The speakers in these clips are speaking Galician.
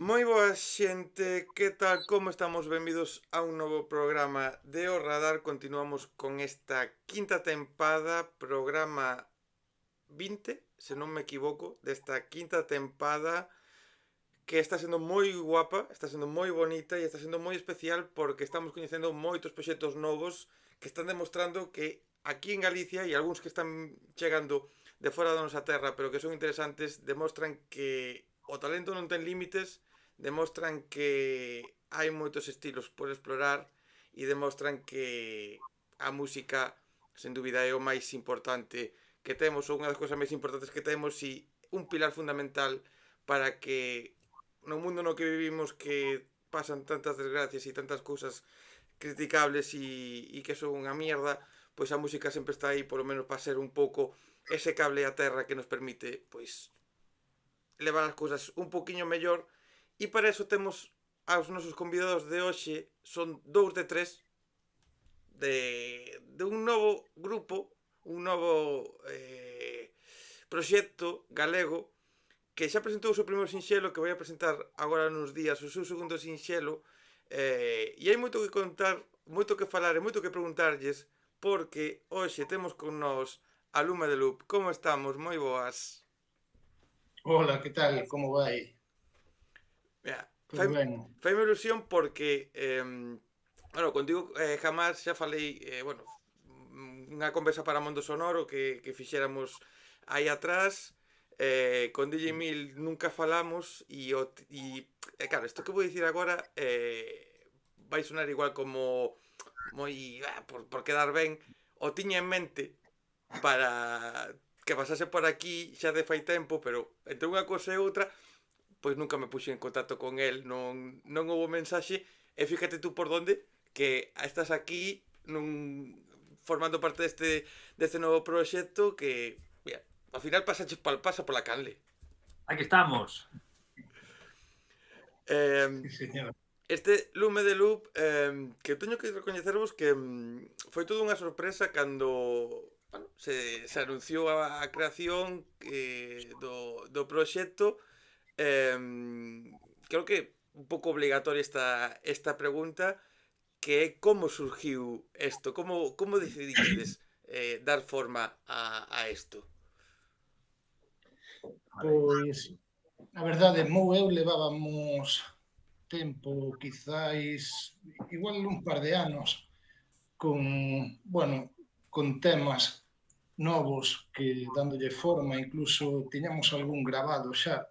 Moi boa xente, que tal, como estamos? Benvidos a un novo programa de O Radar. Continuamos con esta quinta tempada, programa 20, se non me equivoco, desta quinta tempada, que está sendo moi guapa, está sendo moi bonita e está sendo moi especial porque estamos coñecendo moitos proxectos novos que están demostrando que aquí en Galicia e algúns que están chegando de fora da nosa terra, pero que son interesantes, demostran que o talento non ten límites, demostran que hai moitos estilos por explorar e demostran que a música, sen dúbida, é o máis importante que temos, ou unha das cousas máis importantes que temos e un pilar fundamental para que no mundo no que vivimos, que pasan tantas desgracias e tantas cousas criticables e que son unha mierda, pois a música sempre está aí polo menos para ser un pouco ese cable a terra que nos permite pois levar as cousas un poquinho mellor. E para eso temos aos nosos convidados de hoxe, son dous de tres de un novo grupo, un novo proxecto galego que xa presentou o seu primeiro sinxelo, que vai a presentar agora nos días o seu segundo sinxelo, e hai moito que contar, moito que falar e moito que preguntarlles, porque hoxe temos con nós a Luma de Loop. Como estamos? Moi boas. Hola, que tal? Como vai? Mira, Todo ben? faime ilusión porque, bueno, contigo jamás xa falei, bueno, unha conversa para Mondo Sonoro que fixéramos aí atrás, con DJ Mil nunca falamos claro, isto que vou dicir agora vai sonar igual como moi, por quedar ben, o tiña en mente para que pasase por aquí xa de fai tempo, pero entre unha cousa e outra pois nunca me puxen en contacto con el, non houve mensaxe, e fíjate tú por donde, que estás aquí formando parte deste novo proxecto que, mira, ao final pasa pola canle. Aquí estamos. Eh, Sí, señor. Este Lume de Loop, que teño que recoñecervos que foi toda unha sorpresa cando bueno, se anunciou a creación do proxecto. Creo que un pouco obligatoria esta pregunta, que é como surgiu isto, como decidichedes dar forma a isto? Pois, a verdade, Mou e eu levábamos tempo, quizáis, igual un par de anos, con, bueno, con temas novos que dándolle forma, incluso tiñamos algún grabado xa,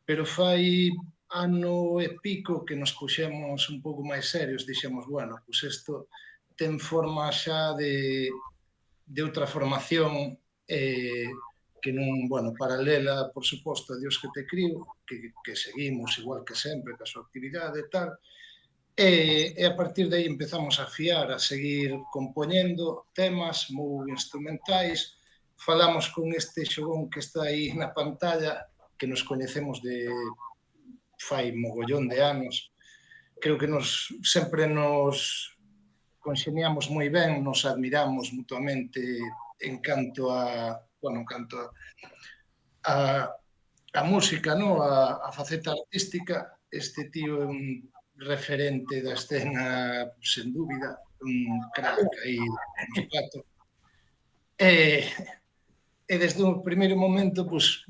pero fai ano e pico que nos puxemos un pouco máis serios, dixemos, bueno, pois isto ten forma xa de outra formación que non, bueno, paralela, por suposto, a Dios que te crío, que seguimos igual que sempre, que a súa actividade e tal, e a partir de aí empezamos a fiar, a seguir compoñendo temas moi instrumentais, falamos con este xogón que está aí na pantalla, que nos coñecemos de fai mogollón de anos, creo que sempre nos conxeniamos moi ben, nos admiramos mutuamente en canto a, bueno, en canto a, a música, no? A faceta artística. Este tío é un referente da escena, sen dúbida, un crack aí nos platos. E, e desde o primeiro momento, pues,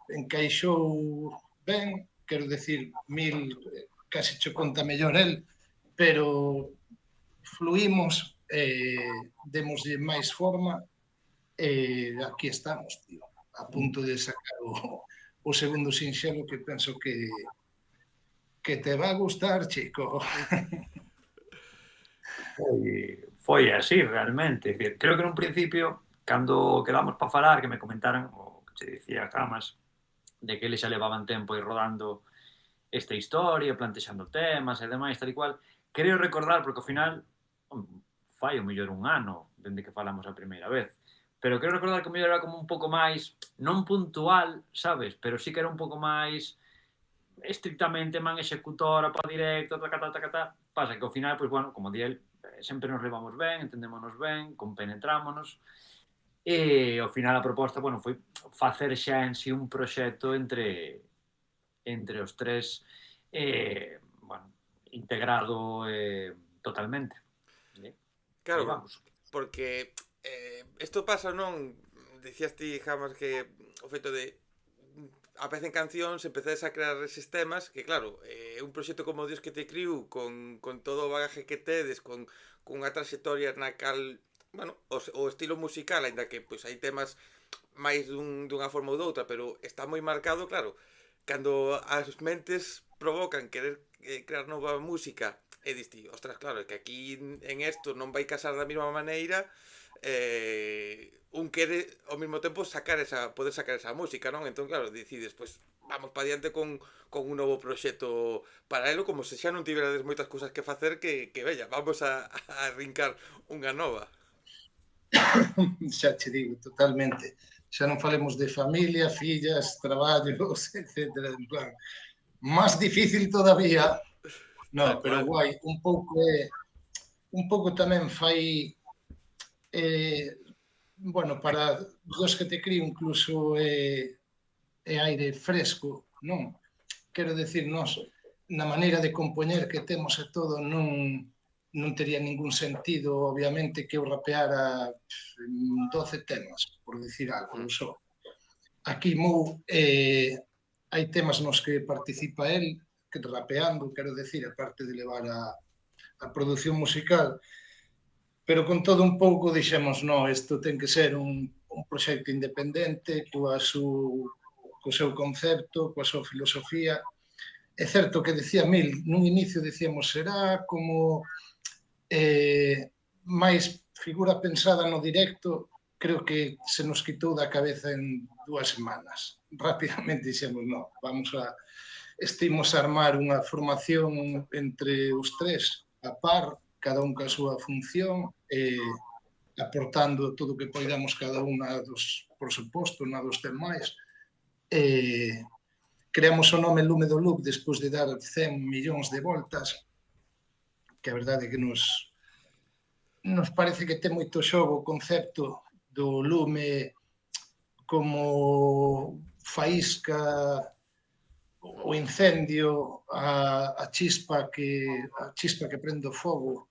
encaixou ben, quero decir, Mil casi cho conta mellor el, pero fluímos, demoslle máis forma e aquí estamos, tío, a punto de sacar o segundo sinxelo que penso que te va a gustar, chico. Foi así realmente. Es decir, creo que nun principio, cando quedamos para falar, que me comentaran, o que che dicía Camas, de que eles xa levaban tempo aí rodando esta historia, plantexando temas e demais, tal e cual, creo recordar, porque ao final fai o mellor un ano dende que falamos a primeira vez, pero creo recordar que o mellor era como un pouco máis, non puntual, sabes, pero sí que era un pouco máis estrictamente man executora para directo, tacatá, tacatá. Pasa que ao final, pois, bueno, como di el, sempre nos levamos ben, entendémonos ben, compenetrámonos, e ao final a proposta, bueno, foi facer xa en si un proxecto entre os tres, bueno, integrado totalmente. Aí Claro, vamos. porque isto pasa, non? Dicías ti, Jamas, que o feito de aparecen cancións, empezades a crear eses temas que claro, un proxecto como Dios que te criou con todo o bagaje que tedes, con unha trayectoria na cal, bueno, o estilo musical, aínda que pois hai temas máis dunha forma ou doutra, pero está moi marcado, claro, cando as mentes provocan querer crear nova música e diste, ostras, claro, é que aquí en esto non vai casar da mesma maneira, un quere ao mesmo tempo poder sacar esa música, non? Entón, claro, decides, pois vamos para diante con un novo proxecto paralelo, como se xa non tiverades moitas cousas que facer que vella, vamos a arrincar unha nova. Xa che digo, totalmente. Xa non falemos de familia, fillas, traballos, etcétera. En plan, máis difícil todavía. No, Tal pero cual. guai, un pouco tamén fai bueno, para dos que te crío incluso aire fresco, non? Quero decir, nós na maneira de compoñer que temos e todo non tería ningún sentido, obviamente, que eu rapeara 12 temas, por decir algo, Hmm. só. Aquí Mou hai temas nos que participa el, que rapeando, quero decir, aparte de levar a produción musical, pero con todo un pouco dixemos, no, isto ten que ser un proxecto independente, co seu concepto, coa súa filosofía. É certo que decía Mil, nun inicio decíamos, será como máis figura pensada no directo, creo que se nos quitou da cabeza en 2 semanas. Rápidamente dixemos, no, estimos a armar unha formación entre os tres, a par, cada un ca súa función, aportando todo o que poidamos cada unha dos, por suposto, na dos demais. Creamos o nome Lume do Loop despois de dar 100 millóns de voltas, que a verdade é que nos parece que ten moito xogo o concepto do lume como faísca, o incendio, a chispa que prende o fogo.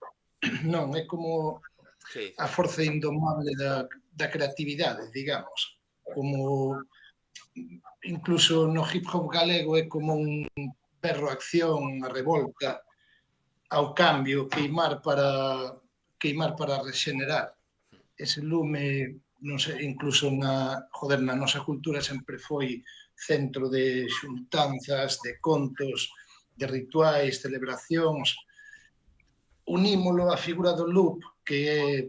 Non, é como Sí, a forza indomable da creatividade, digamos. Como incluso no hip hop galego é como un perro a acción, a revolta, ao cambio, queimar para rexenerar. Ese lume, non sei, incluso na nosa cultura sempre foi centro de xuntanzas, de contos, de rituais, celebracións. Unímolo á figura do loop, que é,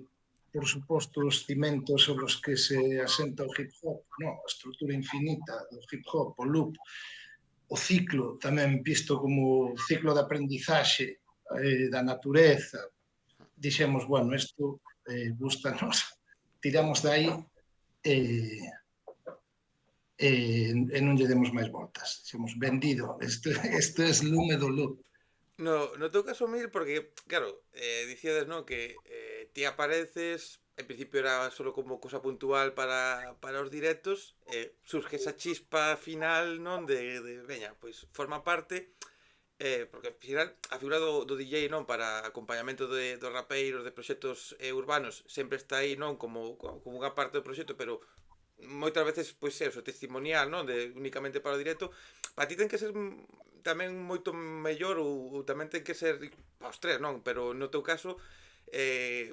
por suposto, os cimentos sobre os que se asenta o hip hop, no? A estrutura infinita do hip hop, o loop, o ciclo, tamén visto como o ciclo de aprendizaxe da natureza. Dixemos, bueno, isto gustanos, tiramos de aí e non lle demos máis voltas. Dixemos, vendido, isto é lume do loop. no teu caso, Mil, porque, claro, dicíades, non, que ti apareces, en principio era solo como cosa puntual para os directos, surge esa chispa final, non, de veña, pois forma parte, porque ao final a figura do DJ, non, para acompañamento dos rapeiros, de proxectos urbanos, sempre está aí, non, como unha parte do proxecto, pero moitas veces, pois é, o testimonial, non, de únicamente para o directo, para ti ten que ser tamén moito mellor ou tamén ten que ser para os tres, non, pero no teu caso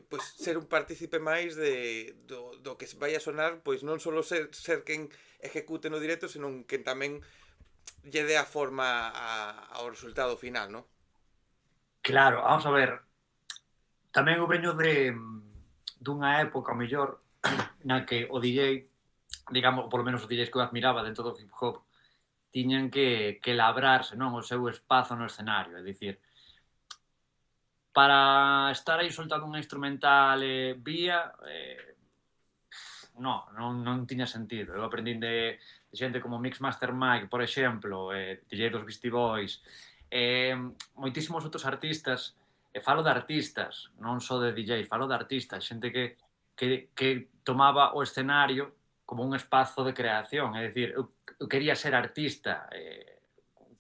pois ser un partícipe máis do que vai a sonar, pois non só ser quen ejecute no directo, senón quen tamén lle dé a forma ao resultado final, non? Claro, vamos a ver, tamén o breño dunha época, ao mellor, na que o DJ, digamos, polo menos os DJs que eu admiraba dentro do hip hop, tiñan que labrarse, non, o seu espazo no escenario, é dicir, para estar aí soltando unha instrumental vía, non tiña sentido. Eu aprendín de xente como Mixmaster Mike, por exemplo, DJ dos Beastie Boys, moitísimos outros artistas, e falo de artistas, non só de DJ, falo de artistas, xente que tomaba o escenario como un espazo de creación, é dicir, eu quería ser artista,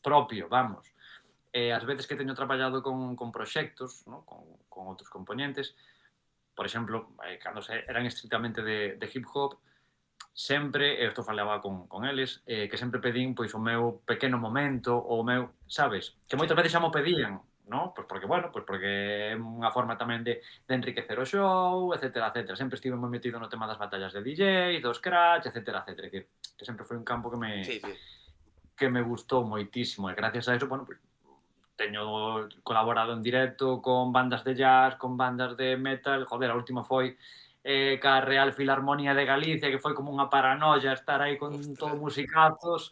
propio, vamos. As veces que teño traballado con proxectos, ¿no? con outros componentes, por exemplo, cando eran estrictamente de hip hop, sempre, e isto falaba con eles, que sempre pedín pois o meu pequeno momento, o meu, sabes? Que moitas veces xa mo pedían, ¿no? Pois porque, bueno, pois porque é unha forma tamén de enriquecer o show, etcétera, etcétera. Sempre estive moi metido no tema das batallas de DJ, do scratch, etcétera, etcétera. Que sempre foi un campo Sí, sí. que me gustou moitísimo, e gracias a eso, bueno, pois, teño colaborado en directo con bandas de jazz, con bandas de metal, joder, a última foi ca Real Filarmonía de Galicia, que foi como unha paranoia estar aí con todos musicazos,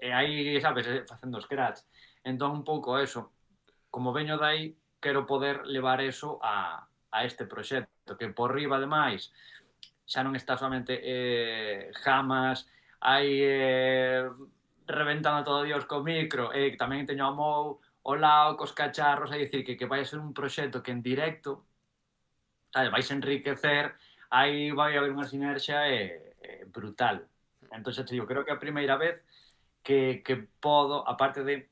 e aí, sabes, facendo scratch. Entón, un pouco eso, como veño dai, quero poder levar eso a este proxecto, que por riba, ademais, xa non está solamente Jamas, hai reventando todo Dios co micro, e tamén teño a Mou, o Lao, cos cacharros, é dicir, que vai a ser un proxecto que en directo, sabes, vais a enriquecer, aí vai haber unha sinerxia brutal. Entón, te digo, creo que a primeira vez que podo, aparte de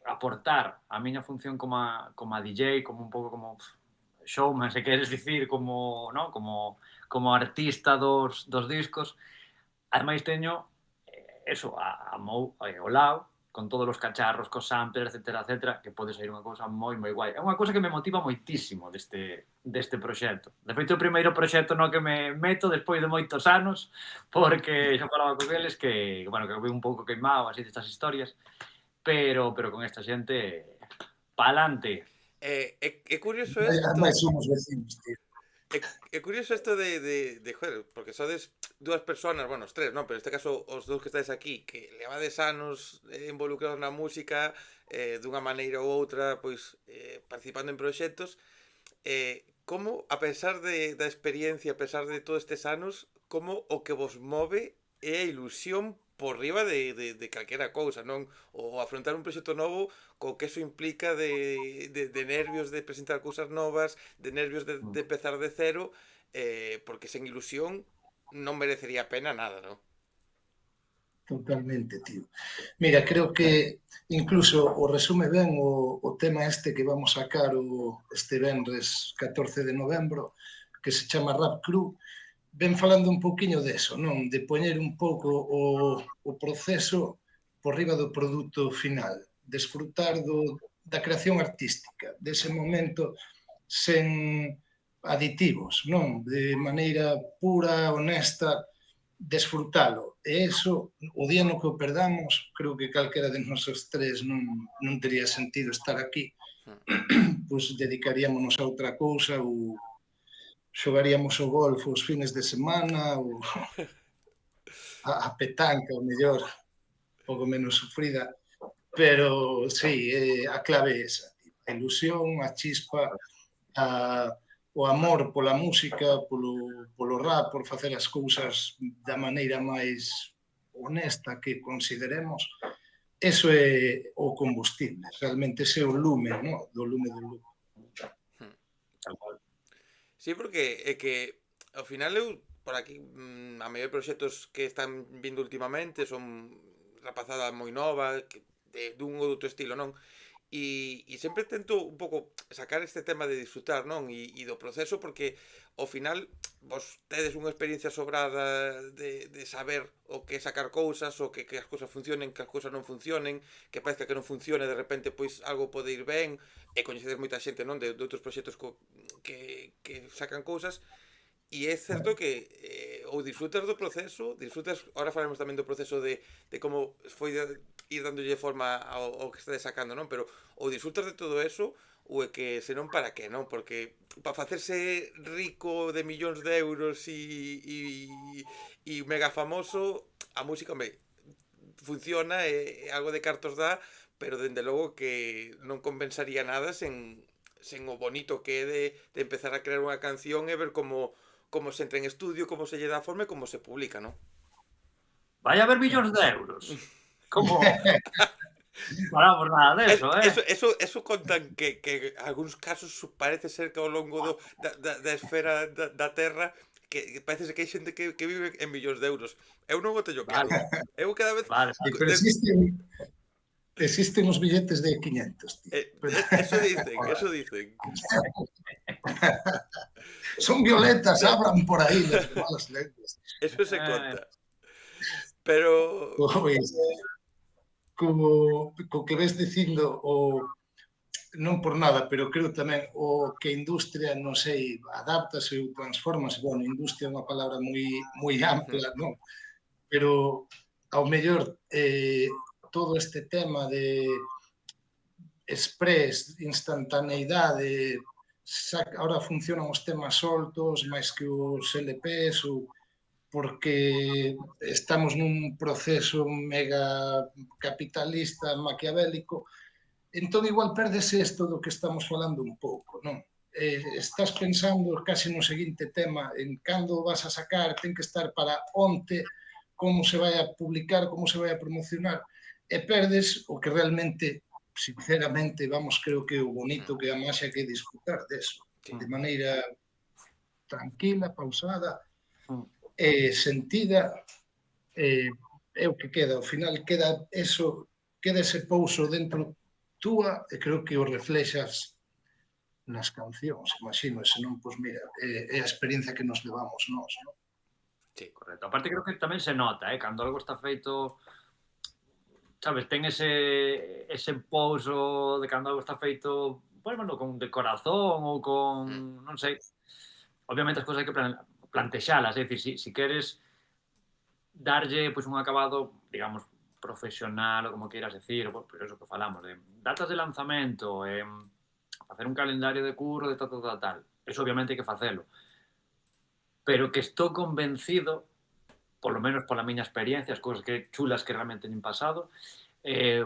aportar a miña función como a DJ, como un pouco como showman, se queres dicir, como, ¿no? como artista dos discos, ademais teño eso, a Mou, o Lao, con todos os cacharros, cos samplers, etcétera, etcétera, que pode ser unha cousa moi guai. É unha cousa que me motiva moitísimo deste proxecto. De feito, o primeiro proxecto no que me meto despois de moitos anos, porque xa falaba con eles que, bueno, que veo un pouco queimado así destas historias, pero con esta xente, pa'lante. É curioso Ademais, isto. somos vecinos, tío. É curioso isto de joder, porque sodes dúas personas, bueno, os tres, non, pero neste caso os dous que estáis aquí, que levades anos involucrados na música, dunha maneira ou outra, pois, participando en proxectos, como, a pesar da experiencia, a pesar de todos estes anos, como o que vos move é a ilusión por riba de calquera cousa, non? O afrontar un proxecto novo co que eso implica de nervios de presentar cousas novas, de nervios de empezar de cero, porque sen ilusión non merecería a pena nada, non? Totalmente, tío. Mira, creo que incluso o resume ben o tema este que vamos sacar este venres 14 de novembro, que se chama Rap Crew, ven falando un poquinho deso, non? De poñer un pouco o proceso por riba do produto final, desfrutar da creación artística, dese momento sen aditivos, non? De maneira pura, honesta, desfrutalo. E eso, o día no que o perdamos, creo que calquera de nosos tres non tería sentido estar aquí. Pois dedicaríamos a outra cousa ou xogaríamos o golf os fines de semana ou a petanca, o mellor, pouco menos sufrida, pero sí, a clave é esa, a ilusión, a chispa, o amor pola música, polo rap, por facer as cousas da maneira máis honesta que consideremos, eso é o combustible, realmente ese é o lume, no? Do lume do lume. Sí, porque é que ao final eu por aquí a maior de proxectos que están vindo últimamente son rapazada moi nova, dun ou outro estilo, non? E sempre tento un pouco sacar este tema de disfrutar, non? E do proceso porque ao final vos tedes unha experiencia sobrada de saber o que sacar cousas, o que as cousas funcionen, que as cousas non funcionen, que parece que non funcione, de repente pois algo pode ir ben, e coñecedes moita xente, non? De outros proxectos que sacan cousas. E é certo que ou disfrutas do proceso, disfrutas, ahora falaremos tamén do proceso de como foi ir dándolle forma ao que estades sacando, non? Pero ou disfrutas de todo eso, ou é que senón para que, non? Porque para facerse rico de millóns de euros e mega famoso, a música, hombre, funciona, algo de cartos dá, pero dende logo que non compensaría nada sen o bonito que é de empezar a crear unha canción e ver como se entra en estudio, como se lle dá forma e como se publica, non? Vai haber millóns de euros. Como? Non paramos nada deso, Eso contan que algúns casos parece ser que ao longo da esfera da Terra que parece que hai xente que vive en millóns de euros. Eu non o teño claro. Eu cada vez... Vale. Pero existen Existen os billetes de 500, tío. Eso dicen. Son violetas, hablan por aí las malas lenguas. Eso se conta. Pero Pois, co que ves dicindo non por nada, pero creo tamén o que a industria, non sei, adáptase ou transformase. Bueno, industria é unha palabra moi ampla, non? Pero ao mellor todo este tema de express, instantaneidade, ahora funcionan os temas soltos máis que os LPs ou porque estamos nun proceso mega capitalista, maquiavélico. Entón, igual perdese isto do que estamos falando un pouco, non? Estás pensando case no seguinte tema, en cando vas a sacar, ten que estar para onte, como se vai a publicar, como se vai a promocionar, e perdes o que realmente, sinceramente, vamos, creo que o bonito, que a máxia que disfrutar deso, de maneira tranquila, pausada, sentida, é o que queda. Ao final queda eso, queda ese pouso dentro túa e creo que o reflexas nas cancións, imagino, e senón, pois mira, é a experiencia que nos levamos nós, non? Sí, correcto. Aparte creo que tamén se nota, cando algo está feito, sabes, ten ese pouso de cando algo está feito, bueno, con de corazón ou con, non sei, obviamente as cousas hai que plantexalas, é dicir, si queres darlle pois un acabado, digamos, profesional ou como queiras decir, pois eso que falamos, de datas de lanzamento, facer un calendario de curro, de tal. Eso obviamente hai que facelo. Pero que estou convencido, polo menos pola miña experiencia, as cousas que chulas que realmente teñen pasado,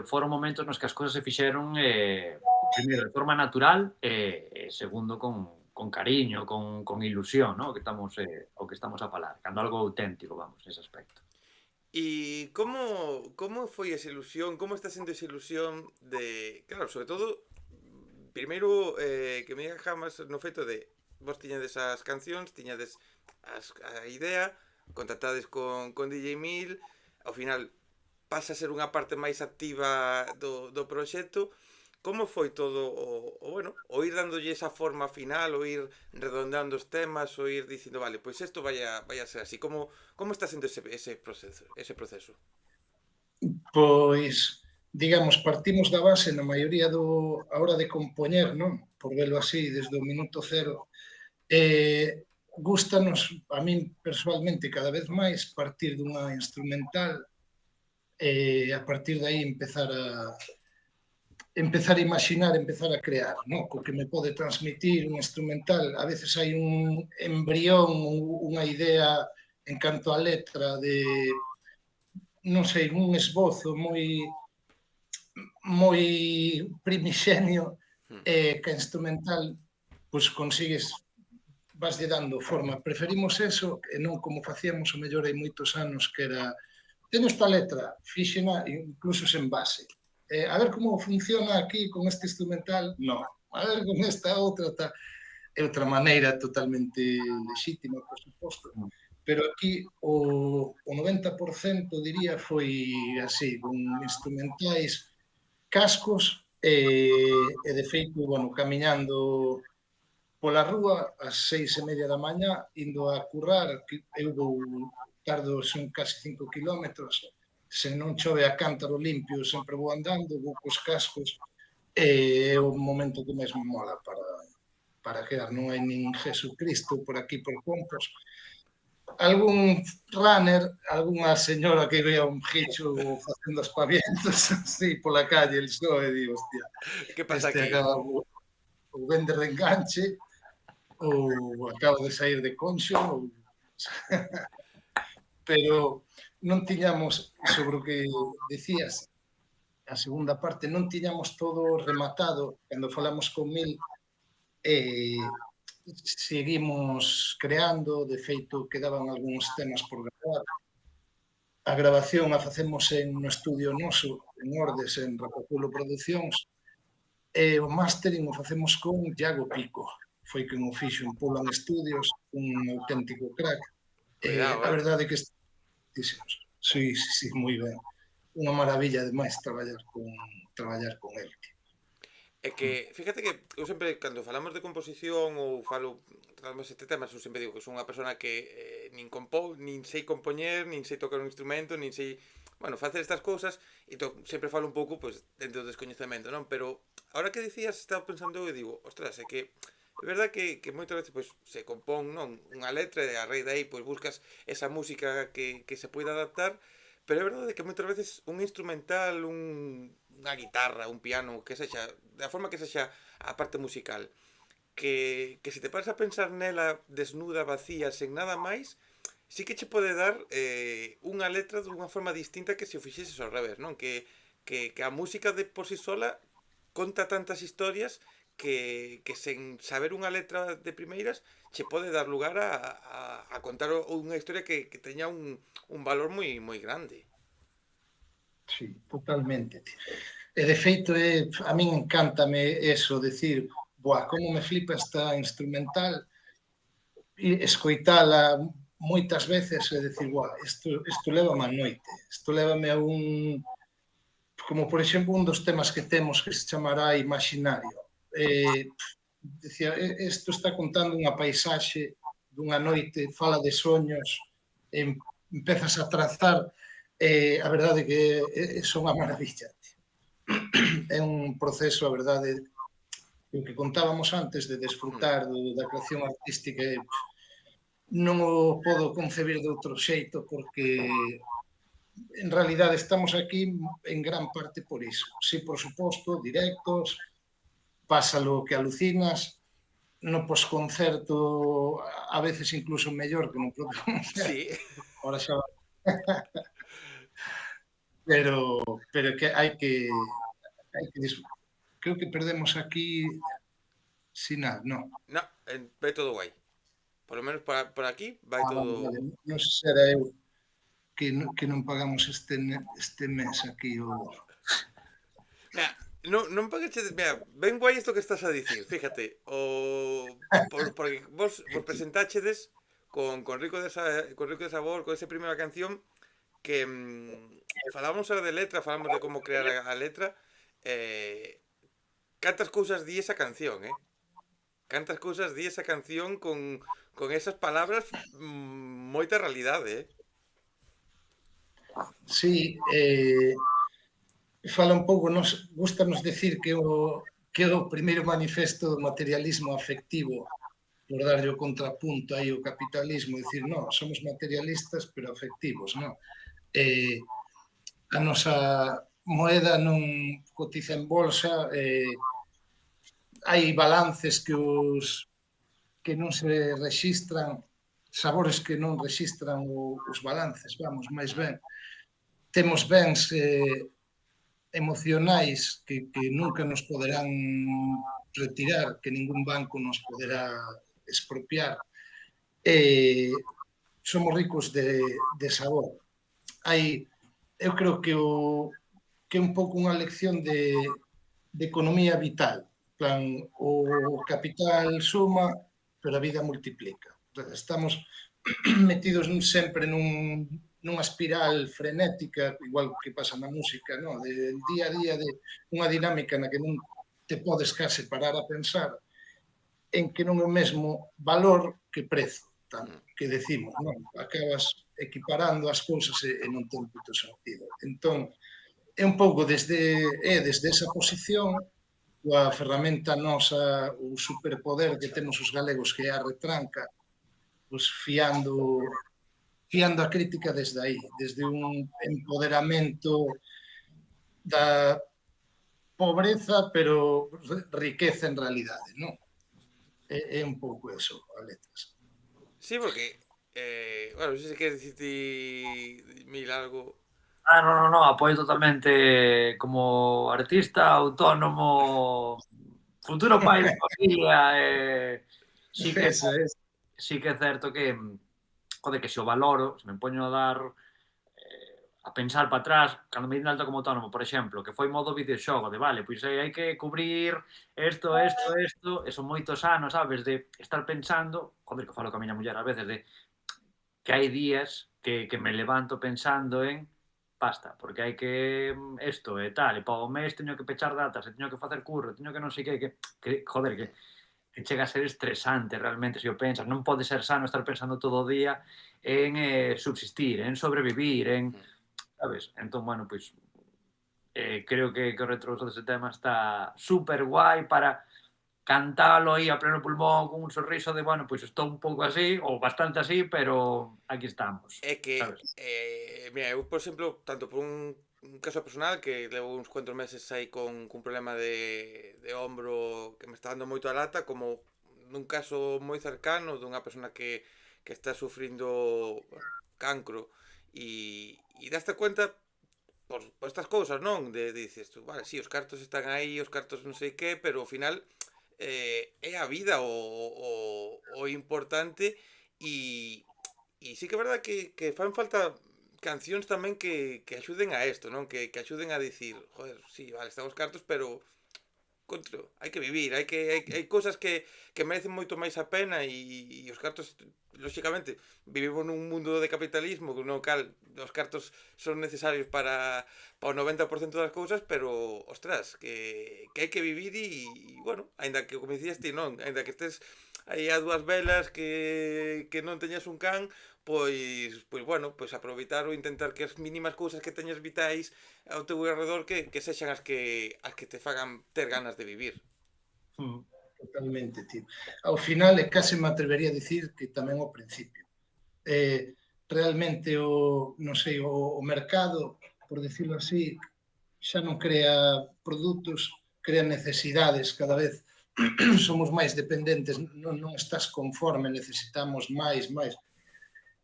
foron momentos nos que as cousas se fixeron primeiro de forma natural e segundo con cariño, con ilusión, ¿no? O que estamos a falar, cando algo auténtico, vamos, nese aspecto. E como foi esa ilusión, como está sendo esa ilusión de, claro, sobre todo, primeiro que me diga Jamas no feito de vos tiñades as cancións, tiñades a idea, contactades con DJ Mil, ao final pasa a ser unha parte máis activa do proxecto. Como foi todo bueno, o ir dándolle esa forma final, o ir redondeando os temas, o ir dicindo, vale, pois isto vai a ser así. Como está sendo ese proceso? Pois, digamos, partimos da base na maioría a hora de compoñer, non? Por velo así, desde o minuto cero. Gústanos, a min personalmente, cada vez máis partir dunha instrumental e a partir de aí empezar a imaginar, empezar a crear, non? Co que me pode transmitir un instrumental. A veces hai un embrión, unha idea en canto a letra de, non sei, un esbozo moi primixenio que a instrumental pois consigues vaslle dando forma. Preferimos eso e non como facíamos o mellor hai moitos anos que era teño esta letra, fíxena incluso sen base. A ver como funciona aquí con este instrumental, no. A ver con esta outra, é outra maneira totalmente lexítima, por suposto. Pero aquí o 90% diría foi así, con instrumentais cascos e de feito, bueno, camiñando pola rúa ás 6:30 da mañá, indo a currar, eu tardo, son casi 5 kilómetros, se non chove a cántaro limpio, sempre vou andando, vou cos cascos, é o momento que máis me mola para quedar, non hai nin Jesucristo por aquí por Compos. Algún runner, algunha señora que vea un gicho facendo aspavientos así pola calle, el xo, e digo, hostia, Que pasa este aquí? acaba ou vende reenganche ou acaba de sair de conxo ou... pero non tiñamos, sobre o que decías, a segunda parte, non tiñamos todo rematado cando falamos con Mil, seguimos creando, de feito quedaban algúns temas por gravar. A grabación a facemos no estudio noso, en Ordes, en Rapapulo Producións, e o mastering o facemos con Iago Pico, foi quen o fixo en Pulan Studios, un auténtico crack. Cuidado, A verdade é que sí, moi ben. unha maravilla ademais traballar con el. É que, fíjate que eu sempre, cando falamos de composición ou tratamos este tema, eu sempre digo que son unha persona que nin sei compoñer, nin sei tocar un instrumento, nin sei, bueno, facer estas cousas, e sempre falo un pouco, pues, dentro do descoñecemento, non? Pero, ahora que dicías, estaba pensando e digo, ostras, é que é verdad que moitas veces pues, se compón, non? Unha letra e a raíz de aí pues, buscas esa música que se poida adaptar, pero é verdade que moitas veces un instrumental, unha guitarra, un piano, que sexa, da forma que sexa a parte musical, que se te paras a pensar nela desnuda, vacía, sen nada máis, sí que che pode dar unha letra dunha forma distinta que se o fixeses ao revés, non? Que a música de por sí sola conta tantas historias que sen saber unha letra de primeiras che pode dar lugar a contar unha historia que teña un valor moi grande. Sí, totalmente. E de feito, a min encántame eso, decir, buah, como me flipa esta instrumental, e escoitala moitas veces e decir, buah, isto leva a noite, isto levame a un, como por exemplo un dos temas que temos que se chamará Imaginario. Decía, isto está contando unha paisaxe dunha noite, fala de soños, empezas a trazar, a verdade que son a maravilla. É un proceso, a verdade, o que contábamos antes de desfrutar da creación artística, non o podo concebir de outro xeito porque en realidade estamos aquí en gran parte por iso. Sí, por suposto, directos, pásalo que alucinas, no posconcerto a veces incluso mellor que no propio concerto. Sí. Ahora xa pero que creo que perdemos aquí sinal, non? No, vai todo guai. Por lo menos por aquí vai todo. Vale. Non sei se era eu que non pagamos este mes aquí o... Mira, non pagachedes, mira, ben guai isto que estás a dicir, fíjate, porque vos presentáchedes con Rico de Sabor, con esa primeira canción que falábamos ahora de letra, falamos de como crear a letra, cantas cousas di esa canción, cantas cousas di esa canción con esas palabras, moita realidade, Sí, fala un pouco, gustanos decir que o primeiro manifesto do materialismo afectivo, por darlle o contrapunto aí o capitalismo, dicir, non, somos materialistas pero afectivos, non? A nosa moeda non cotiza en bolsa, hai balances que non se registran, sabores que non registran os balances, vamos, máis ben. Temos bens emocionais que nunca nos poderán retirar, que ningún banco nos poderá expropiar. Somos ricos de sabor. Eu creo que é un pouco unha lección de economía vital. Plan, o capital suma, pero a vida multiplica. Estamos metidos sempre nunha espiral frenética, igual que pasa na música, no? De día a día, de unha dinámica na que non te podes case parar a pensar en que non é o mesmo valor que prezo, que decimos, non? Acabas equiparando as cousas e non ten moito sentido. Entón, é un pouco desde esa posición, coa ferramenta nosa, o superpoder que temos os galegos, que é a retranca, pues fiando a crítica desde aí, desde un empoderamento da pobreza, pero riqueza en realidade, non? É un pouco eso, a letras. Sí, porque, bueno, non sei se queres dicir mil algo. No, apoio totalmente como artista, autónomo, futuro pai de familia, sí que Eso é. sí que é certo que joder, que se o valoro, se me poño a dar a pensar para atrás, cando me din alto como autónomo, por exemplo, que foi modo videoxogo, de vale, pois hai que cubrir isto, e son moitos anos, sabes, de estar pensando, joder, que falo con a miña muller a veces, de que hai días que me levanto pensando en basta, porque hai que isto e tal, e para o mes teño que pechar datas, e teño que facer curro, teño que non sei que joder, que chega a ser estresante realmente se o pensas, non pode ser sano estar pensando todo o día en subsistir, en sobrevivir, en, sabes? Entón, bueno, pois creo que o retroso dese tema está super guai para cantalo aí a pleno pulmón con un sorriso de, bueno, pois estou un pouco así, ou bastante así, pero aquí estamos, É que, sabes? mira, eu, por exemplo, tanto por un caso personal que levo uns cuantos meses aí con problema de hombro que me está dando moito a lata, como nun caso moi cercano dunha persona que está sufrindo bueno, cancro e daste cuenta por estas cousas, non? Dices tú, vale, sí, os cartos están aí, os cartos non sei que, pero ao final é a vida o importante e sí que é verdad que fan falta cancións tamén que axuden a isto, non? Que axuden a dicir, joder, sí, vale, están os cartos, pero contro, hai que vivir, hai cousas que merecen moito máis a pena e os cartos lóxicamente vivimos nun mundo de capitalismo no cal os cartos son necesarios para o 90% das cousas, pero ostras, que hai que vivir bueno, aínda que como dicías ti, non, aínda que estés aí a dúas velas que non teñas un can, pois bueno, pois aproveitar ou intentar que as mínimas cousas que teñas vitais ao teu alrededor que sexan as que te fagan ter ganas de vivir. Mm. Totalmente, tío. Ao final, e case me atrevería a dicir que tamén ao principio. Realmente non sei, o mercado, por decirlo así, xa non crea produtos, crea necesidades cada vez. Somos máis dependentes, non estás conforme, necesitamos máis.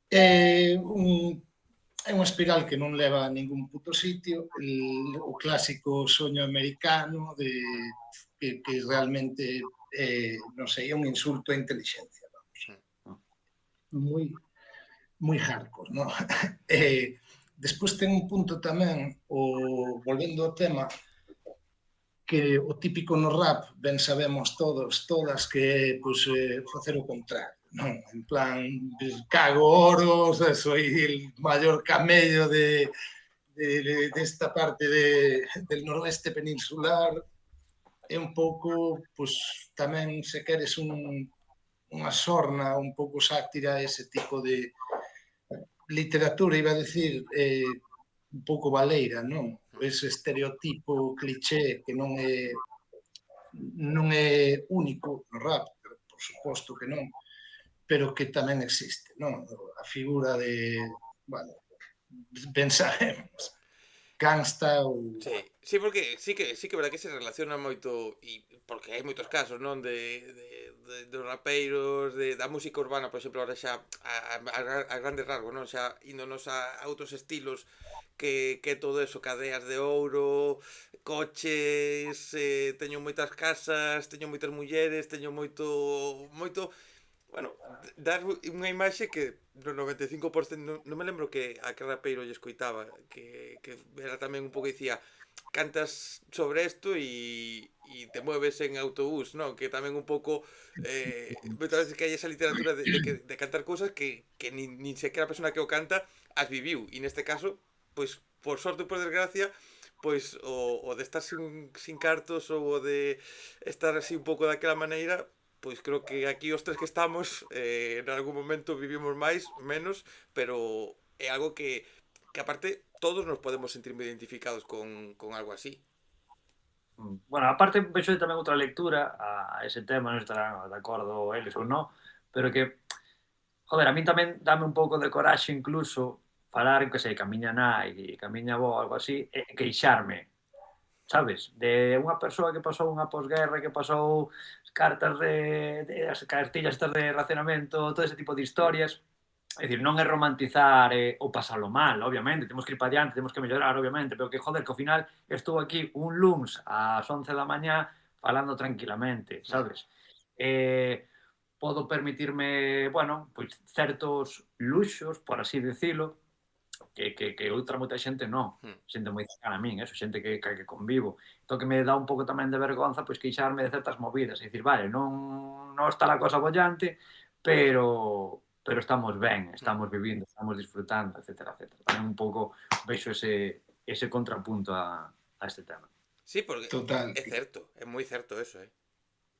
É unha espiral que non leva a ningún puto sitio, o clásico soño americano que realmente non sei, é un insulto á inteligencia, vamos. Moi hardcore, non? Despois ten un punto tamén, volvendo ao tema, que o típico no rap, ben sabemos todas, que pues, facer o contrario, non? En plan, cago oro, o sea, soy el maior camello desta parte del noroeste peninsular, é un pouco, pues, tamén, se queres, unha sorna, un pouco sátira, ese tipo de literatura, iba a decir, un pouco baleira, non? Ese estereotipo cliché que non é único no rap, por suposto que non, pero que tamén existe, non? A figura bueno, ben sabemos, gangsta ou... Sí, porque sí que é verdad que se relaciona moito porque hai moitos casos, non, dos rapeiros, da música urbana, por exemplo, ahora xa a grandes rasgos, non, xa índonos a outros estilos que todo eso, cadeas de ouro, coches, teño moitas casas, teño moitas mulleres, teño moito bueno, dar unha imaxe que no 95% non me lembro que a que rapeiro lle escoitaba que era tamén un pouco dicía cantas sobre isto e te mueves en autobús, non? Que tamén un pouco moitas veces que hai esa literatura de cantar cousas que nin sequera a persona que o canta as viviu e neste caso, pois por sorte ou por desgracia pois o de estar sin cartos ou o de estar así un pouco daquela maneira pois creo que aquí os tres que estamos en algún momento vivimos máis, menos, pero é algo que aparte todos nos podemos sentir moi identificados con algo así. Bueno, aparte vexo tamén outra lectura a ese tema, non estarán de acordo eles ou non, pero que, joder, a mí tamén dame un pouco de coraxe incluso falar, que sei, que a miña nai e que a miña avó, algo así, e queixarme, sabes? De unha persoa que pasou unha posguerra, que pasou cartas as cartillas estas de racionamento, todo ese tipo de historias. É dicir, non é romantizar ou pasalo mal, obviamente, temos que ir para adiante, temos que mellorar, obviamente, pero que, joder, que ao final estou aquí un luns ás 11 da mañá falando tranquilamente, sabes? Podo permitirme, bueno, pois certos luxos, por así decirlo, que outra moita xente non. Xente moi cercana a min, eso, xente que convivo. Entón que me dá un pouco tamén de vergonza pois queixarme de certas movidas. É dicir, vale, non está a cosa bollante, pero pero estamos ben, estamos vivindo, estamos disfrutando, etcétera, etcétera. Tamén un pouco vexo ese contrapunto a este tema. Sí, porque Total. é moi certo eso,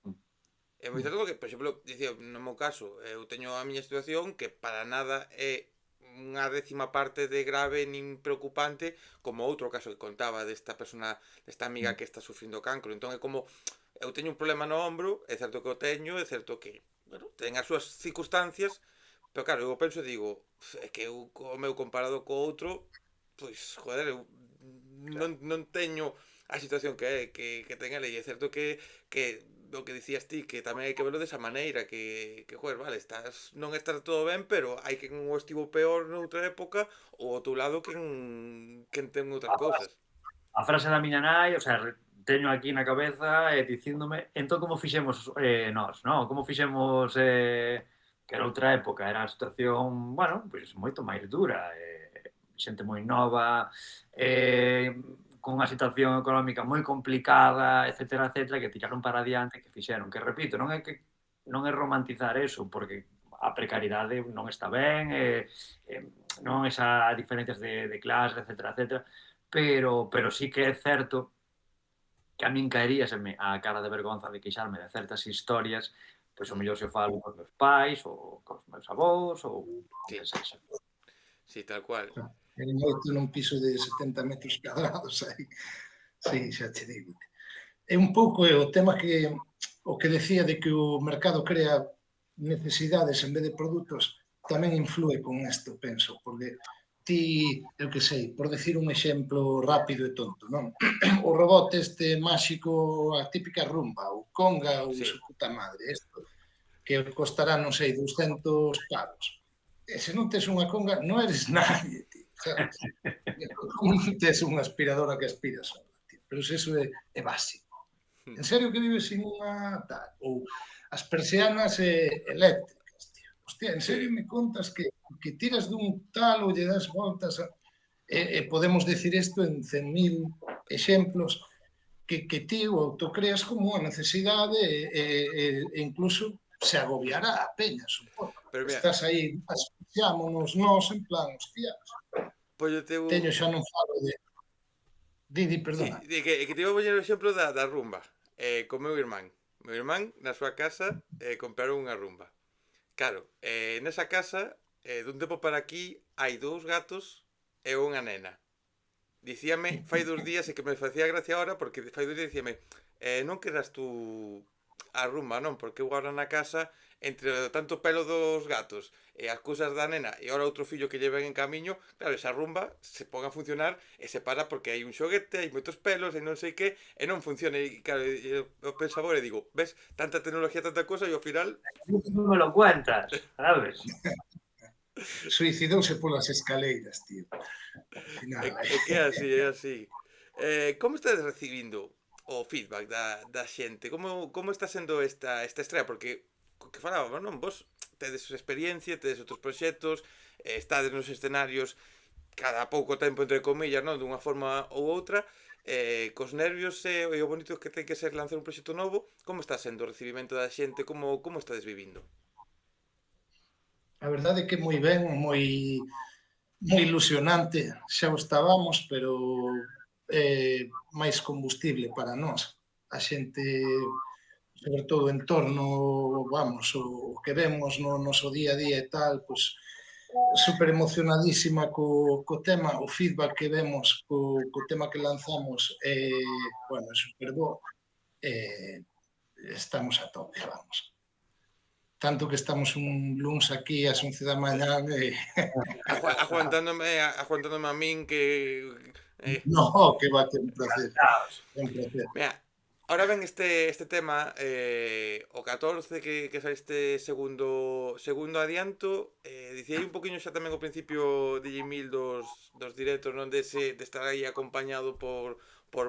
Mm. É moi certo porque, por exemplo, dicía, no meu caso, eu teño a miña situación que para nada é unha décima parte de grave nin preocupante como outro caso que contaba desta persona, desta amiga que está sufrindo cancro. Entón é como, eu teño un problema no ombro, é certo que o teño, é certo que, bueno, ten as súas circunstancias, pero claro, eu penso e digo, é que eu, o meu comparado co outro, pois, joder, eu non teño a situación que ten ele, e é certo que o que dicías ti, que tamén hai que verlo desa maneira, que joder, vale, non estás todo ben, pero hai quen o estivo peor noutra época, ou ao teu lado quen ten outras cousas. A frase da miña nai, o sea, teño aquí na cabeza dicíndome, entón como fixemos nós, non? Como fixemos que era outra época, era a situación, bueno, pois moito máis dura, xente moi nova, con unha situación económica moi complicada, etcétera, etcétera, que tiraron para adiante, que fixeron, que repito, non é romantizar eso, porque a precariedade non está ben, non esa diferencias de clase, etcétera, etcétera, pero sí que é certo que a min caeríaseme a cara de vergonza de queixarme de certas historias, pois o mellor se o falo cos meus pais, ou cos meus avós, ou o Sí, que sexa. sí, tal cual. El moito nun piso de 70 metros cuadrados aí. Sí, xa te digo. É un pouco o tema que o que decía de que o mercado crea necesidades en vez de produtos tamén influe con isto, penso, porque ti, eu que sei, por decir un exemplo rápido e tonto, non? O robot este máxico, a típica rumba, ou conga, ou Sí. su puta madre, isto, que costará, non sei, 200 pavos. E se non tes unha conga, non eres nadie, tío, sabes? Tes unha aspiradora que aspira sola, tío. Pero se eso é básico. En serio que vives sin unha tal? Ou as persianas eléctricas, tío. Hostia, en serio Sí. me contas que tiras dun tal ou lle das voltas podemos decir isto en 100.000 exemplos que ti o autocreas como unha necesidade e incluso se agobiará a peña, supoño. Pero mira, Estás aí, asfixiámonos nós en plan, hostia, pois o teu... teño xa non falo de... Didi, Sí, perdona. que te iba a poñer o exemplo da rumba. Co meu irmán. Meu irmán, na súa casa, compraron unha rumba. Claro, nesa casa, dun tempo para aquí, hai 2 gatos e unha nena. Dicíame, fai 2 días, e que me facía gracia ahora, porque fai 2 días dicíame, non queras tú a rumba, non? Porque eu agora na casa, entre tanto pelo dos gatos e as cousas da nena e ahora outro fillo que lle ven en camiño, claro, esa rumba se pon a funcionar e se para porque hai un xoguete, hai moitos pelos e non sei que, e non funciona. E claro, eu pensaba e digo, ves, tanta tecnología, tanta cosa, e ao final... Non me lo cuentas, sabes? Suicidouse polas escaleiras, tío. Al final, É que é así, é así. Como estás recibindo o feedback da xente? Como está sendo esta estrela? Porque, co que falábamos, non? Vos tedes experiencia, tedes outros proxectos, estades nos escenarios cada pouco tempo, entre comillas, non? Dunha forma ou outra, cos nervios e o bonito que ten que ser lanzar un proxecto novo. Como está sendo o recibimento da xente? Como estades vivindo? a verdade é que moi ben, moi ilusionante, xa o estábamos, pero máis combustible para nós. A xente, sobre todo en torno, vamos, o que vemos no noso día a día e tal, pois super emocionadísima co tema, o feedback que vemos co tema que lanzamos, bueno, é super bo, estamos a tope, vamos. Tanto que estamos un luns aquí ás 11 da mañá Aguantándome a min que... no, que va a ter un placer. Un placer. Mira, ahora ven este tema, o 14 que sai este segundo adianto, dicía un poquinho xa tamén ao principio de Gmail dos directos, non de estar aí acompañado por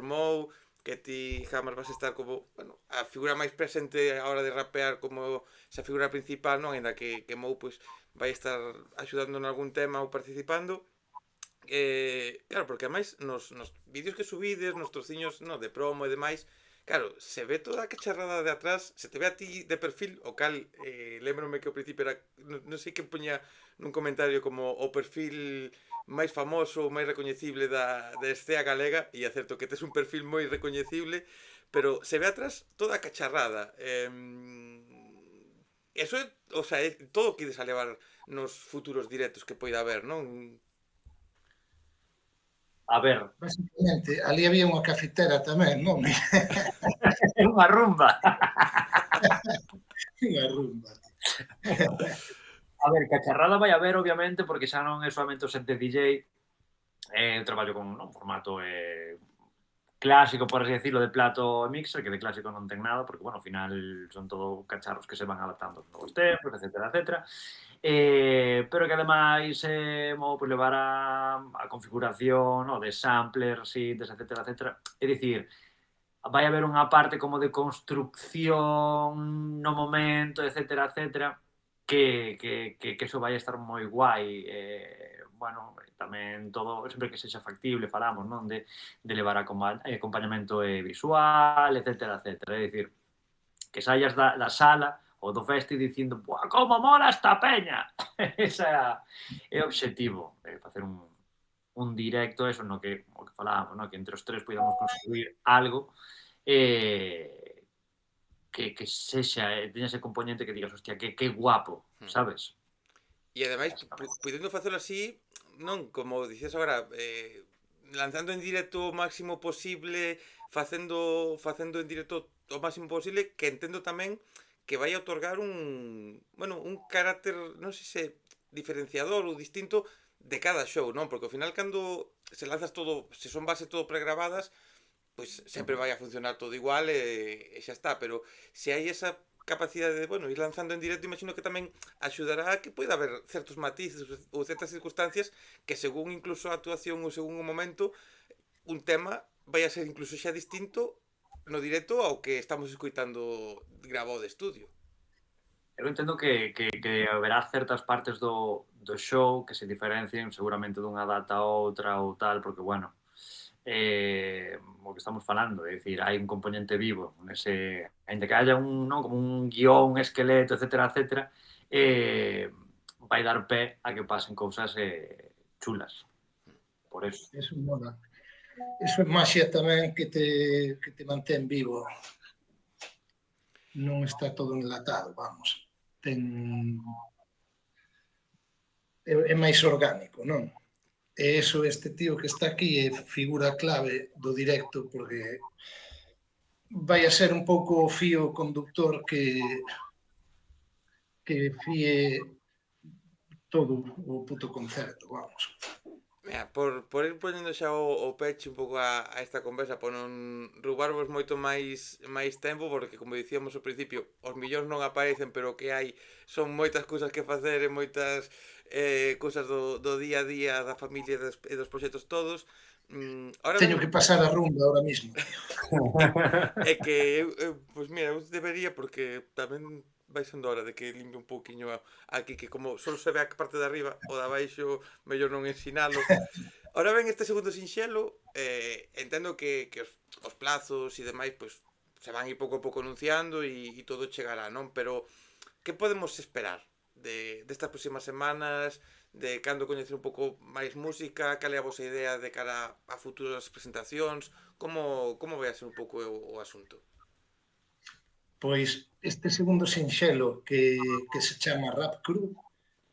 Mou, que ti jamás vas a estar como, bueno, a figura máis presente a hora de rapear como esa figura principal, non? Ainda que Mou pois vai estar axudando en algún tema ou participando. Claro, porque ademais nos vídeos que subides, nos trociños no, de promo e demais, Claro, se ve toda a cacharrada de atrás, se te ve a ti de perfil, o cal, lembrome que ao principio era, non sei que poñía nun comentario como o perfil máis famoso, máis recoñecible da escena galega, e é certo que tes un perfil moi recoñecible, pero se ve atrás toda a cacharrada. Eso é, o sea, é todo o que ides a levar nos futuros directos que poida haber, non? A ver, Basicamente, ali había unha cafetera tamén, non? é unha rumba. Unha rumba. A ver, cacharrada vai haber, obviamente, porque xa non é solamente o set de DJ, eu traballo con un formato clásico, por así decirlo, de plato e mixer, que de clásico non ten nada, porque, bueno, ao final son todo cacharros que se van adaptando aos novos tempos, etcétera, etcétera. Pero que ademais pues, levar a configuración, no, de samplers, synths, etcétera, etcétera. É dicir, vai haber unha parte como de construcción no momento, etcétera, etcétera, que eso vai estar moi guai. Bueno, tamén todo, sempre que sexa factible, falamos, non? De levar acompañamento visual, etcétera, etcétera. É dicir, que saias da sala ou do festi dicindo, buah, como mola esta peña! Ese é o obxectivo, facer un directo, eso, no que, o que falábamos, no? Que entre os tres podamos construir algo que sexa, teña ese componente que digas, hostia, que guapo, sabes? E ademais, podendo facelo así, non, como dicías agora, lanzando en directo o máximo posible, facendo en directo o máximo posible, que entendo tamén que vai a otorgar bueno, un carácter, non sei se diferenciador ou distinto de cada show, non? Porque ao final cando se lanzas todo, se son bases todo pregrabadas, pois sempre vai a funcionar todo igual e xa está, pero se hai esa capacidade de, bueno, ir lanzando en directo, imagino que tamén axudará a que poida haber certos matices ou certas circunstancias que según incluso a actuación ou según o momento, un tema vai a ser incluso xa distinto no directo ao que estamos escoitando grabado de estudio. Eu entendo que haberá certas partes do show que se diferencien seguramente dunha data a outra ou tal, porque, bueno, o que estamos falando, é dicir, hai un componente vivo nese, ainda que haya como un guión, un esqueleto, etcétera, etcétera, vai dar pé a que pasen cousas chulas. Por eso. Eso mola. Eso é máxia tamén que te mantén vivo. Non está todo enlatado, vamos. É máis orgánico, non? E eso, este tío que está aquí é figura clave do directo, porque vai a ser un pouco o fío conductor que fíe todo o puto concerto, vamos. Mira, por ir poñendo xa o peche un pouco a esta conversa, por non roubarvos moito máis tempo, porque como dicíamos ao principio, os millóns non aparecen, pero o que hai son moitas cousas que facer e moitas cousas do día a día da familia e dos proxectos todos. Ahora Teño ben, que pasar a rumba ahora mismo. é que pois mira, eu debería porque tamén vai sendo hora de que limpe un pouquiño aquí, que como só se ve a parte de arriba, o de abaixo mellor non ensinalo. Ahora ben, este segundo sinxelo, entendo que os plazos e demais pois se van ir pouco a pouco anunciando e todo chegará, non? Pero que podemos esperar destas próximas semanas, de cando coñecer un pouco máis música, cal é a vosa idea de cara a futuras presentacións, como vai a ser un pouco o asunto? Pois este segundo sinxelo que se chama Rap Crew,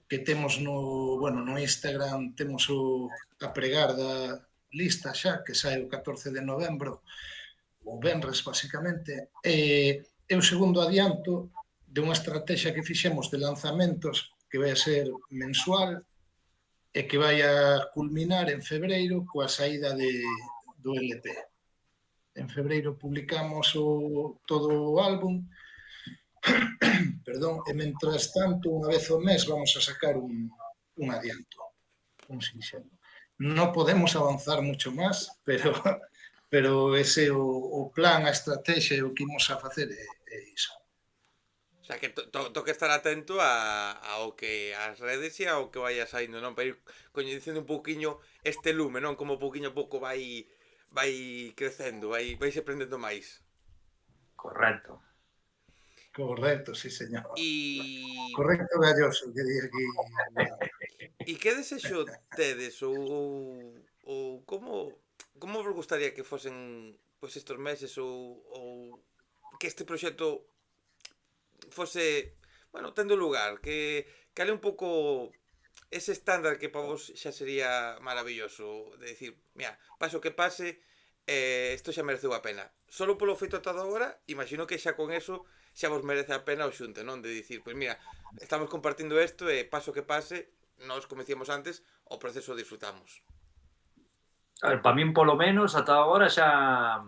que temos no Instagram, temos a pregar da lista xa, que sai o 14 de novembro, o venres, basicamente, é o segundo adianto de unha estrategia que fixemos de lanzamentos que vai a ser mensual e que vai a culminar en febreiro coa saída do LP. En febreiro publicamos todo o álbum, perdón, e mentras tanto, unha vez ao mes, vamos a sacar un adianto, un sinxelo. Non podemos avanzar mucho máis, pero ese o plan, a estrategia, o que imos a facer é iso. O sea, que toque estar atento ao que as redes e ao que vaya saindo, non? Para ir coñecendo un pouquiño este lume, non? Como pouquiño a pouco vai crecendo, vai se prendendo máis. correcto. Correcto, sí, señor. E Correcto galloso, que di aquí. que desexo tedes ou como vos gustaría que fosen pois estes meses ou que este proxecto fose, bueno, tendo lugar, que cale un pouco ese estándar que para vos xa sería maravilloso, de decir, mira, pase o que pase, isto xa mereceu a pena. Solo polo feito ata agora, imagino que xa con eso xa vos merece a pena o xunte, non? De dicir, pois mira, estamos compartindo isto e paso que pase, nós, como decíamos antes, o proceso o disfrutamos. A ver, para min, polo menos, ata agora xa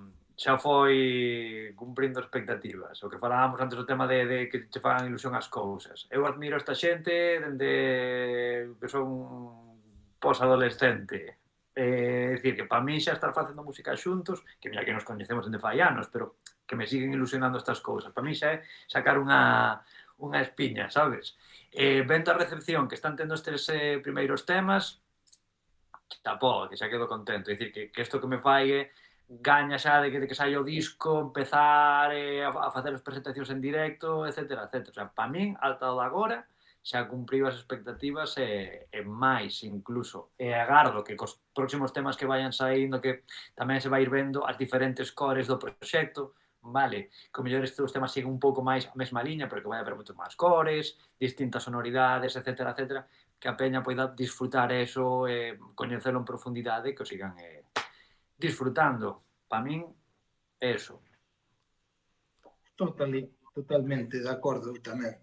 foi cumprindo expectativas. O que falábamos antes do tema de que che fagan ilusión as cousas. Eu admiro esta xente dende que son posadolescente. É dicir, que para mí xa estar facendo música xuntos, que mira que nos coñecemos dende fai anos, pero que me siguen ilusionando estas cousas. Para mí xa é sacar unha espiña, sabes? Vendo a recepción que están tendo estes primeiros temas, chapó, que xa quedo contento. É dicir, que isto que me fai gaña xa de que saia o disco, empezar a facer as presentacións en directo, etc. etc. O sea, para min, ata o de agora, xa cumpriu as expectativas e máis incluso. E agardo que cos próximos temas que vayan saindo, que tamén se vai ir vendo as diferentes cores do proxecto, vale, que o mellor estes temas siguen un pouco máis a mesma liña, pero que vai haber moitos máis cores, distintas sonoridades, etc. etc. Que a peña poida disfrutar eso e coñecelo en profundidade, que o sigan disfrutando. Para min, eso. Totalmente de acordo tamén.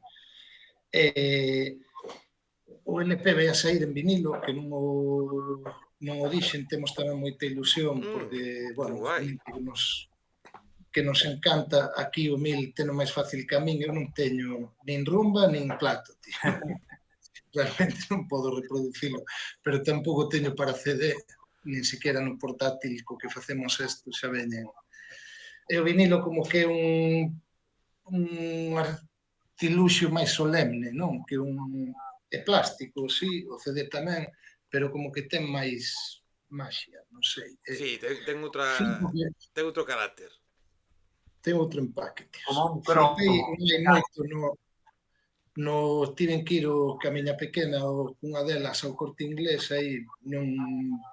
O LP vai a sair en vinilo, que non o dixen, temos tamén moita ilusión, porque, bueno, que nos encanta aquí o Mil teno máis fácil que a min, eu non teño nin rumba nin plato, tío. Realmente non podo reproducilo, pero tampouco teño para CD, nin siquiera no portátil co que facemos isto xa veñen. E o vinilo como que é un artiluxio máis solemne, non? Que é plástico, sí, o CD tamén, pero como que ten máis maxia, non sei. Sí, ten outro carácter. Ten outro empaque, tío. Como un Flipei cromo. moito tiven que ir ca miña pequena unha delas ao Corte Inglés, aí non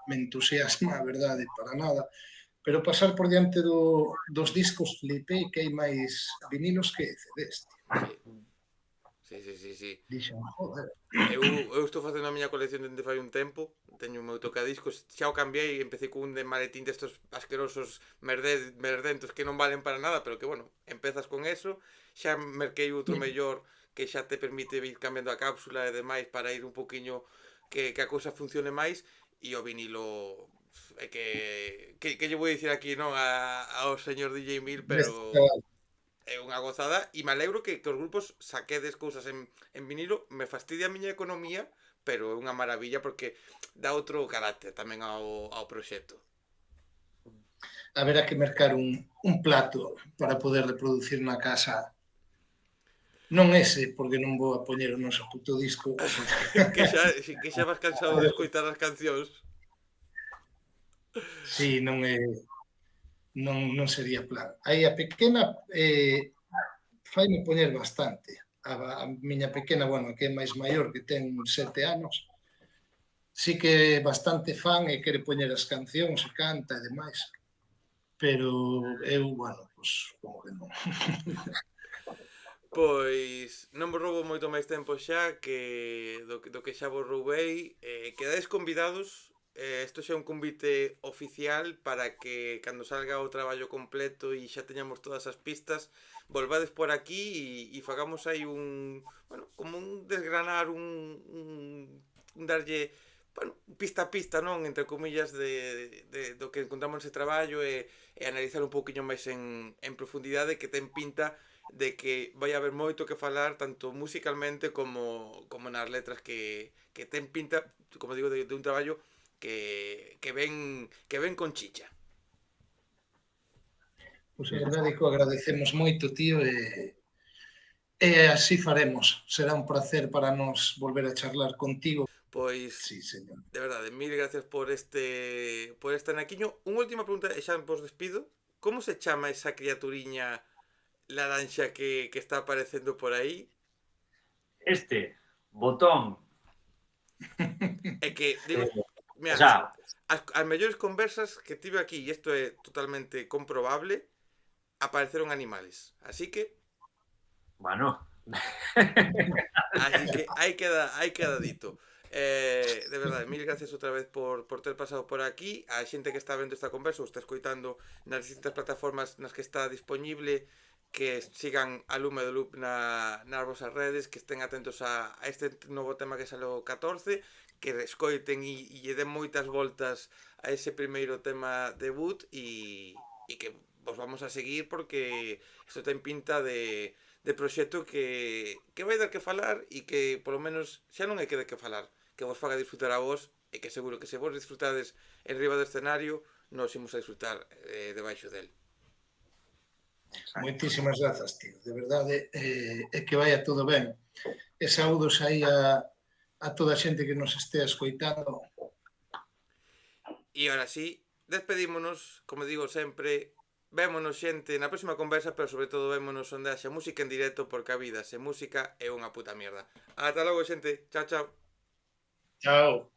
me entusiasma, a verdade, para nada, pero pasar por diante dos discos flipei que hai máis vinilos que CDs, tío. Sí. Dixen, joder. Eu estou facendo a miña colección dende fai un tempo, teño o meu tocadiscos, xa o cambiei, empecé cun de maletín destos asquerosos merdentos que non valen para nada, pero que, bueno, empezas con eso, xa merquei outro mellor que xa te permite ir cambiando a cápsula e demais para ir un poquinho que a cousa funcione máis, e o vinilo é que lle vou dicir aquí, non, ao señor DJ Mil, pero é unha gozada e me alegro que os grupos saquedes cousas en vinilo, me fastidia a miña economía, pero é unha maravilla porque dá outro carácter tamén ao proxecto. Haberá que mercar un plato para poder reproducir na casa. Non ese, porque non vou a poñer o noso puto disco. que xa vas cansado de escoitar as cancións. Sí, non sería plan. Aí a pequena faime poñer bastante. A miña pequena, bueno, que é máis maior, que ten 7 anos, sí que é bastante fan e quere poñer as cancións e canta e demais. Pero eu, bueno, pues, como que non. Pois non vos roubo moito máis tempo xa do que xa vos roubei. Quedades convidados, isto xa é un convite oficial para que cando salga o traballo completo e xa teñamos todas as pistas, volvades por aquí e fagamos aí bueno, como un desgranar, un darlle, bueno, pista a pista, non? Entre comillas do que encontramos nese traballo e analizar un pouquiño máis en profundidade, que ten pinta de que vai haber moito que falar tanto musicalmente como nas letras, que ten pinta, como digo, de un traballo que ven con chicha. Pois a verdade é que o agradecemos moito, tío, e así faremos. Será un placer para nós volver a charlar contigo. Pois, sí, señor. De verdade, mil gracias por este anaquiño. Unha última pregunta e xa vos despido. Como se chama esa criaturiña laranxa que está aparecendo por aí. Este botón, É que, digo, o mira, sea, as mellores conversas que tive aquí, e isto é totalmente comprobable, apareceron animales. bueno, Así que aí queda dito. De verdade, mil gracias outra vez por ter pasado por aquí. A xente que está vendo esta conversa ou está escoitando nas distintas plataformas nas que está disponible, que sigan a Lume do Loop nas vosas redes, que estén atentos a este novo tema que sale o 14, que escoiten e lle den moitas voltas a ese primeiro tema debut e que vos vamos a seguir porque isto ten pinta de proxecto que vai dar que falar e que polo menos xa non hai que dar que falar, que vos faga disfrutar a vos e que seguro que se vos disfrutades en riba do escenario nos imos a disfrutar debaixo del. Moitísimas grazas, tío. De verdade, é que vaya todo ben. E saúdos aí a toda a xente que nos estea escoitando. E ahora sí, despedímonos, como digo sempre, vémonos xente na próxima conversa, pero sobre todo vémonos onde haxa música en directo porque a vida sen música é unha puta mierda. Ata logo xente, chao chao. Chao.